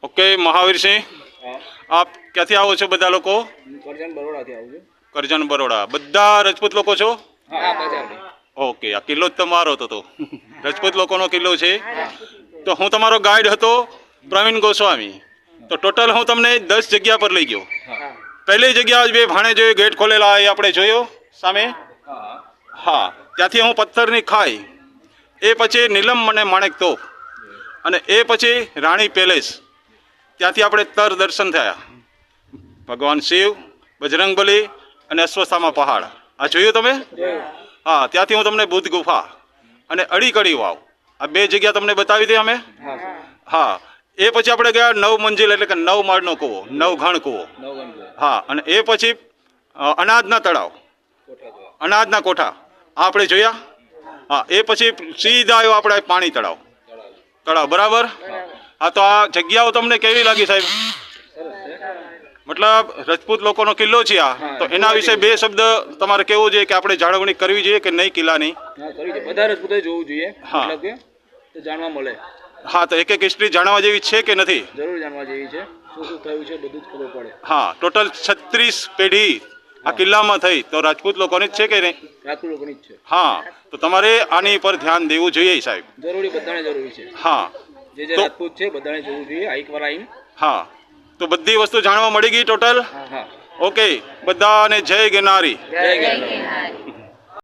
Okay Mahavirsinh, આપ ક્યાંથી આવો છો બધા લોકો? કરજણ બરોડાથી આવું છું. કરજણ બરોડા. બધા રજપૂત લોકો છો? હા, બજારની. ઓકે, આ કિલ્લો જ તમારો તો રજપૂત લોકોનો કિલ્લો છે. તો હું તમારો ગાઈડ હતો પ્રવીણ ગોસ્વામી. તો ટોટલ હું તમને 10 જગ્યા પર લઈ ગયો. પહેલી જગ્યા બે ભાણેજોએ ગેટ ખોલેલા એ આપણે જોયો સામે. હા, ત્યાંથી હું પથ્થરની ખાઈ, એ પછી નીલમ અને માણેક તોપ, અને એ પછી રાણી પેલેસ. ત્યાંથી આપણે તર દર્શન થયા. ભગવાન શિવ, બજરંગબલી અને અશ્વત્થામા પહાડ. આ જોયું તમે? હા, ત્યાંથી હું તમને બુદ્ધ ગુફા અને અડીકડી વાવ, આ 2 જગ્યા તમને બતાવી દે અમે. હા, એ પછી આપણે ગયા 9 મંજિલ એટલે કે 9 માળનો કૂવો, 9 ઘણ કૂવો. હા, અને એ પછી અનાજના તળાવ, અનાજના કોઠા આ આપણે જોયા. હા, એ પછી સીધા આવ્યો આપણે પાણી તળાવ. બરાબર. હા, તો આ જગ્યાઓ તમને કેવી લાગી સાહેબ? મતલબ રજપૂત લોકોનો કિલ્લો છે આ, તો એના વિશે 2 શબ્દ તમારે કેવું જોઈએ કે આપણે જાળવણી કરવી જોઈએ કે નહીં કિલ્લાની? હા, કરવી જોઈએ. બધા રજપૂતોએ જોવું જોઈએ. હા. મતલબ કે તો જાણવા મળે. હા, તો એક હિસ્ટ્રી જાણવા જેવી છે કે નથી? જરૂર જાણવા જેવી છે. શું થયું છે બધું જ ખબર પડે. હા, ટોટલ 36 પેઢી આ કિલ્લામાં થઈ, તો રાજપૂત લોકોની જ છે કે નહીં? રાજપૂત લોકોની જ છે. હા, તો તમારે આની પર ધ્યાન દેવું જોઈએ સાહેબ. જરૂરી, બધાને જરૂરી છે. હા, જે તો રાજપૂત છે બધાને જોવું જોઈએ. એકવાર આવીને. હા, તો બધી વસ્તુ જાણવા મળી ગઈ ટોટલ? હા. ઓકે, બધાને જય ગિરનારી. જય ગિરનારી.